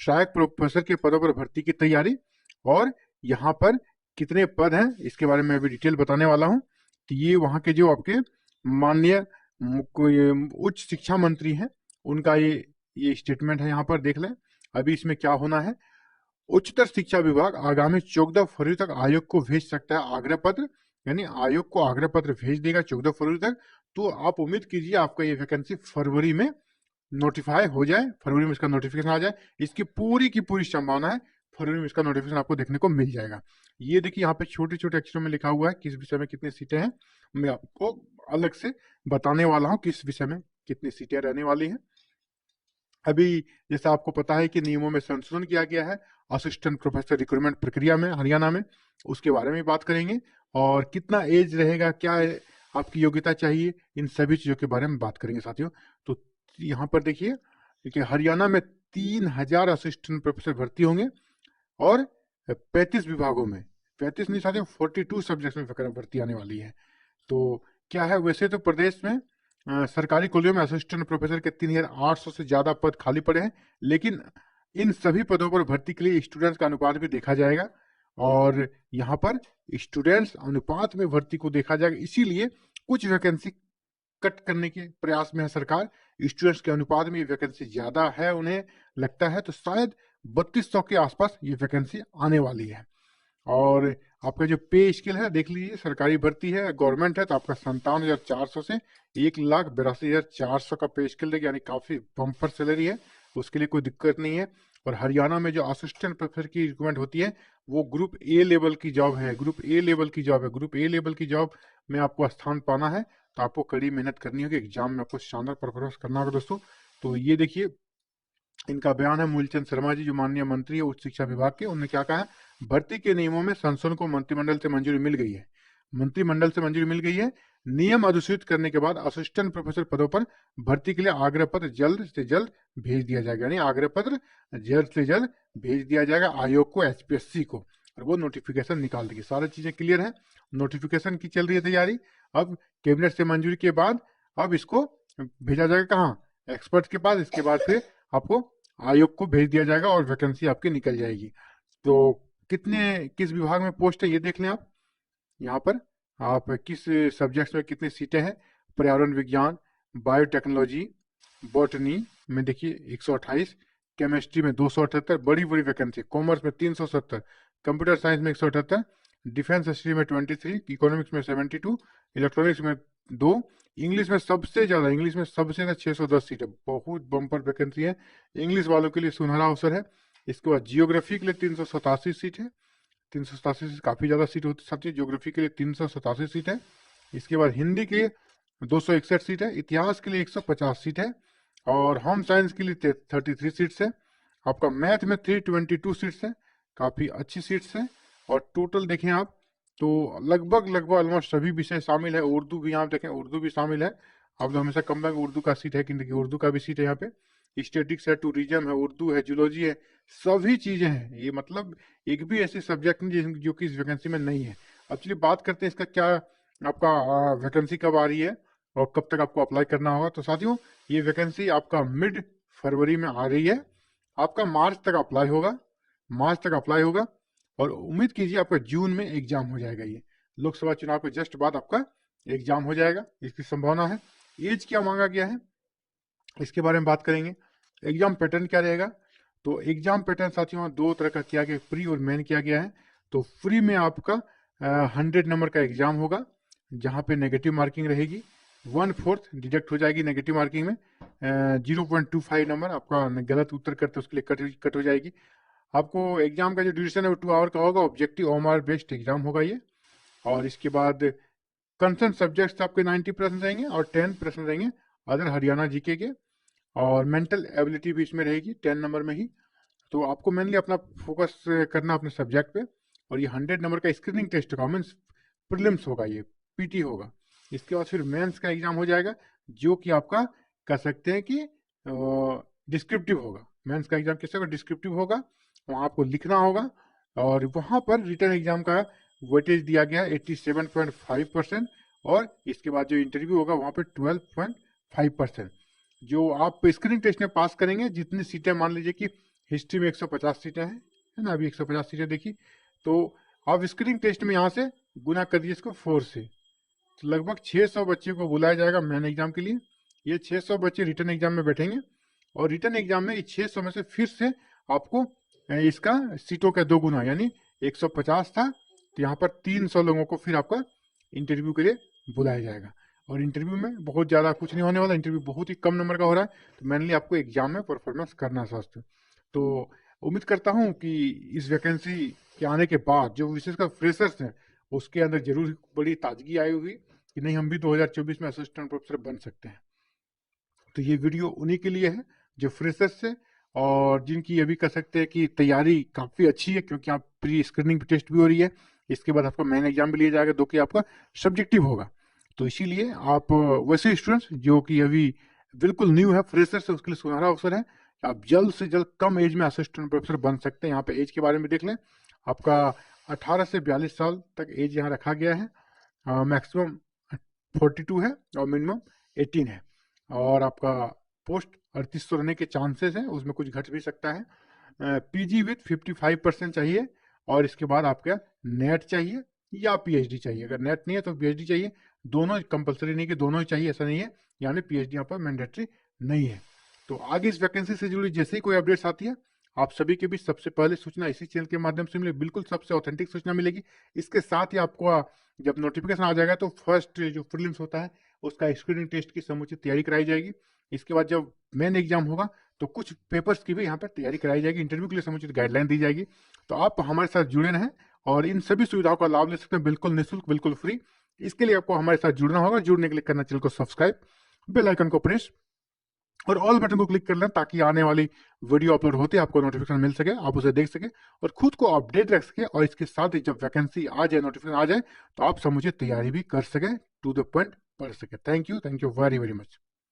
सहायक प्रोफेसर के पदों पर भर्ती की तैयारी, और यहाँ पर कितने पद हैं इसके बारे में अभी डिटेल बताने वाला हूँ। तो ये वहाँ के जो आपके माननीय उच्च शिक्षा मंत्री हैं उनका ये स्टेटमेंट है, यहाँ पर देख लें। अभी इसमें क्या होना है, उच्चतर शिक्षा विभाग आगामी 14 फरवरी तक आयोग को भेज सकता है आग्रह पत्र, यानी आयोग को आग्रह पत्र भेज देगा 14 फरवरी तक। तो आप उम्मीद कीजिए आपका ये वैकेंसी फरवरी में नोटिफाई हो जाए, फरवरी में इसका नोटिफिकेशन आ जाए। इसकी की पूरी संभावना है फरवरी में इसका नोटिफिकेशन आपको देखने को मिल जाएगा। ये देखिए यहाँ पे छोटे छोटे अक्षरों में लिखा हुआ है किस विषय में कितनी सीटें हैं। मैं आपको अलग से बताने वाला हूँ किस विषय में कितनी सीटें रहने वाली हैं। अभी जैसे आपको पता है कि नियमों में संशोधन किया गया है असिस्टेंट प्रोफेसर रिक्रूटमेंट प्रक्रिया में हरियाणा में, उसके बारे में बात करेंगे। और कितना एज रहेगा, क्या आपकी योग्यता चाहिए, इन सभी चीजों के बारे में बात करेंगे साथियों। तो यहाँ पर देखिए कि हरियाणा में 3000 असिस्टेंट प्रोफेसर भर्ती होंगे और 35 विभागों में, 35 नहीं साथियों 42 सब्जेक्ट में भर्ती आने वाली है। तो क्या है, वैसे तो प्रदेश में सरकारी कॉलेजों में असिस्टेंट प्रोफेसर के 3800 से ज्यादा पद खाली पड़े हैं, लेकिन इन सभी पदों पर भर्ती के लिए स्टूडेंट्स का अनुपात भी देखा जाएगा। और यहाँ पर स्टूडेंट्स अनुपात में भर्ती को देखा जाएगा, इसीलिए कुछ वैकेंसी कट करने के प्रयास में है सरकार। स्टूडेंट्स के अनुपात में ये वैकेंसी ज्यादा है उन्हें लगता है, तो शायद 3200 के आसपास ये वैकेंसी आने वाली है। और आपका जो पे स्केल है देख लीजिए, सरकारी भर्ती है गवर्नमेंट है तो आपका 57,400 से 1,82,400 का पे स्केल देगा, यानी काफी बम्पर सैलरी है, उसके लिए कोई दिक्कत नहीं है। और हरियाणा में जो असिस्टेंट प्रोफेसर की रिक्रूटमेंट होती है वो ग्रुप ए लेवल की जॉब है, ग्रुप ए लेवल की जॉब है। ग्रुप ए लेवल की जॉब में आपको स्थान पाना है तो आपको कड़ी मेहनत करनी होगी, एग्जाम में आपको शानदार परफॉर्मेंस करना होगा दोस्तों। तो ये देखिए इनका बयान है, मूलचंद शर्मा जी जो माननीय मंत्री है उच्च शिक्षा विभाग के, उन्होंने क्या कहा है, भर्ती के नियमों में संशोधन को मंत्रिमंडल से मंजूरी मिल गई है, मंत्रिमंडल से मंजूरी मिल गई है। नियम अधिसूचित करने के बाद असिस्टेंट प्रोफेसर पदों पर भर्ती के लिए आग्रह पत्र जल्द से जल्द भेज दिया जाएगा, यानी आग्रह पत्र जल्द से जल्द भेज दिया जाएगा आयोग को, एचपीएससी को, और वो नोटिफिकेशन निकाल देगी। सारी चीजें क्लियर है, नोटिफिकेशन की चल रही है तैयारी। अब कैबिनेट से मंजूरी के बाद अब इसको भेजा जाएगा कहाँ, एक्सपर्ट के पास, इसके बाद फिर आपको आयोग को भेज दिया जाएगा और वैकेंसी आपकी निकल जाएगी। तो किस विभाग में पोस्ट है ये देख लें आप, यहाँ पर आप किस सब्जेक्ट्स में कितनी सीटें हैं। पर्यावरण विज्ञान, बायोटेक्नोलॉजी, बॉटनी में देखिए 128, केमिस्ट्री में 278, बड़ी बड़ी वैकेंसी, कॉमर्स में 370, कंप्यूटर साइंस में 178, डिफेंस हिस्ट्री में 23, इकोनॉमिक्स में 72, इलेक्ट्रॉनिक्स में 2, इंग्लिश में सबसे ज्यादा 610 सीट है, बहुत बम्पर वैकेंसी है। इंग्लिश वालों के लिए सुनहरा अवसर है। इसके बाद जियोग्राफी के लिए 387 सीट है, 387 से काफी ज्यादा सीट होती है, ज्योग्राफी के लिए 387 सीट है। इसके बाद हिंदी के लिए 261 सीट है, इतिहास के लिए 150 सीट है, और होम साइंस के लिए 33 सीट्स है। आपका मैथ में 322 सीट्स है, काफी अच्छी सीट्स है। और टोटल देखें आप तो लगभग ऑलमोस्ट सभी विषय शामिल है, उर्दू भी यहाँ देखें, उर्दू भी शामिल है। आप लोग हमेशा कम लगे उर्दू का सीट है कि देखिए उर्दू का भी सीट है यहाँ पे, स्टेटिक्स है, टूरिज्म है, उर्दू है, जूलॉजी है, सभी चीजें हैं। ये मतलब एक भी ऐसे सब्जेक्ट नहीं जो कि इस वैकेंसी में नहीं है। अब चलिए बात करते हैं इसका क्या आपका वैकेंसी कब आ रही है और कब तक आपको अप्लाई करना होगा। तो साथियों ये वैकेंसी आपका मिड फरवरी में आ रही है, आपका मार्च तक अप्लाई होगा, और उम्मीद कीजिए आपका जून में एग्जाम हो जाएगा। ये लोकसभा चुनाव के जस्ट बाद आपका एग्जाम हो जाएगा, इसकी संभावना है। एज क्या मांगा गया है इसके बारे में बात करेंगे। एग्जाम पैटर्न क्या रहेगा, तो एग्जाम पैटर्न साथियों दो तरह का किया गया, प्री और मेन किया गया है। तो फ्री में आपका 100 नंबर का एग्जाम होगा जहाँ पे नेगेटिव मार्किंग रहेगी, 1/4 डिडक्ट हो जाएगी नेगेटिव मार्किंग में, 0.25 नंबर आपका गलत उत्तर करते उसके लिए कट हो जाएगी। आपको एग्जाम का जो ड्यूरेशन है वो 2 आवर का होगा, ऑब्जेक्टिव OMR बेस्ड एग्जाम होगा ये। और इसके बाद कंसर्न सब्जेक्ट्स आपके 90% रहेंगे और 10% रहेंगे अदर हरियाणा जीके के, और मेंटल एबिलिटी भी इसमें रहेगी 10 नंबर में ही। तो आपको मेनली अपना फोकस करना अपने सब्जेक्ट पे। और ये 100 नंबर का स्क्रीनिंग टेस्ट होगा, मीन्स प्रीलिम्स होगा, ये पीटी होगा। इसके बाद फिर मेंस का एग्जाम हो जाएगा जो कि आपका कह सकते हैं कि डिस्क्रिप्टिव होगा। मेंस का एग्जाम कैसे होगा, डिस्क्रिप्टिव होगा, वहाँ आपको लिखना होगा। और वहाँ पर रिटर्न एग्जाम का वेटेज दिया गया है 87.5%, और इसके बाद जो इंटरव्यू होगा वहाँ पे 12.5%। जो आप स्क्रीनिंग टेस्ट में पास करेंगे, जितनी सीटें मान लीजिए कि हिस्ट्री में 150 सीटें हैं, है ना, अभी 150 सीटें देखी। तो आप स्क्रीनिंग टेस्ट में यहाँ से गुना कर दीजिए इसको 4 से, तो लगभग 600 बच्चे को बुलाया जाएगा मेन एग्जाम के लिए। ये 600 बच्चे रिटर्न एग्जाम में बैठेंगे, और रिटर्न एग्जाम में 600 में से फिर से आपको इसका सीटों का 2 गुना, यानी 150 था, तो यहाँ पर 300 लोगों को फिर आपका इंटरव्यू के लिए बुलाया जाएगा। और इंटरव्यू में बहुत ज़्यादा कुछ नहीं होने वाला, इंटरव्यू बहुत ही कम नंबर का हो रहा है, तो मेनली आपको एग्जाम में परफॉर्मेंस करना है दोस्तों। तो उम्मीद करता हूँ कि इस वैकेंसी के आने के बाद जो विशेषकर फ्रेशर्स हैं उसके अंदर जरूर बड़ी ताजगी आई हुई कि नहीं, हम भी 2024 में असिस्टेंट प्रोफेसर बन सकते हैं। तो ये वीडियो उन्हीं के लिए है जो फ्रेशर्स से, और जिनकी अभी कह सकते हैं कि तैयारी काफ़ी अच्छी है, क्योंकि आप प्री स्क्रीनिंग टेस्ट भी हो रही है, इसके बाद आपका मेन एग्जाम भी लिया जाएगा, जो कि आपका सब्जेक्टिव होगा। तो इसीलिए आप वैसे स्टूडेंट्स जो कि अभी बिल्कुल न्यू है, फ्रेशर से, उसके लिए सुनहरा अवसर है। आप जल्द से जल्द कम एज में असिस्टेंट प्रोफेसर बन सकते हैं। यहाँ पे एज के बारे में देख लें, आपका 18 से 42 साल तक एज यहाँ रखा गया है, मैक्सिमम 42 है और मिनिमम 18 है, और आपका पोस्ट 3800 रहने के चांसेस हैं, उसमें कुछ घट भी सकता है। पीजी विथ 55% चाहिए, और इसके बाद आपका नेट चाहिए या पीएचडी चाहिए। अगर नेट नहीं है तो पीएचडी चाहिए, दोनों कंपलसरी नहीं कि दोनों ही चाहिए, ऐसा नहीं है, यानी पीएचडी यहाँ पर मैंडेटरी नहीं है। तो आगे इस वैकेंसी से जुड़ी जैसे ही कोई अपडेट्स आती है, आप सभी के बीच सबसे पहले सूचना इसी चैनल के माध्यम से मिले, बिल्कुल सबसे ऑथेंटिक सूचना मिलेगी। इसके साथ ही आपको जब नोटिफिकेशन आ जाएगा तो फर्स्ट जो प्रीलिम्स होता है उसका स्क्रीनिंग टेस्ट की समुचित तैयारी कराई जाएगी। इसके बाद जब मेन एग्जाम होगा तो कुछ पेपर्स की भी यहाँ पर तैयारी कराई जाएगी, इंटरव्यू के लिए समुचित गाइडलाइन दी जाएगी। तो आप हमारे साथ जुड़े रहें और इन सभी सुविधाओं का लाभ ले सकते हैं, बिल्कुल निःशुल्क, बिल्कुल फ्री। इसके लिए आपको हमारे साथ जुड़ना होगा। जुड़ने के लिए करना चैनल को सब्सक्राइब, बेल आइकन को प्रेस और ऑल बटन को क्लिक कर लें, ताकि आने वाली वीडियो अपलोड होते आपको नोटिफिकेशन मिल सके, आप उसे देख सके और खुद को अपडेट रख सके। और इसके साथ ही जब वैकेंसी आ जाए, नोटिफिकेशन आ जाए, तो आप समुचित तैयारी भी कर सके, टू द पॉइंट पढ़ सके। Thank you very very much.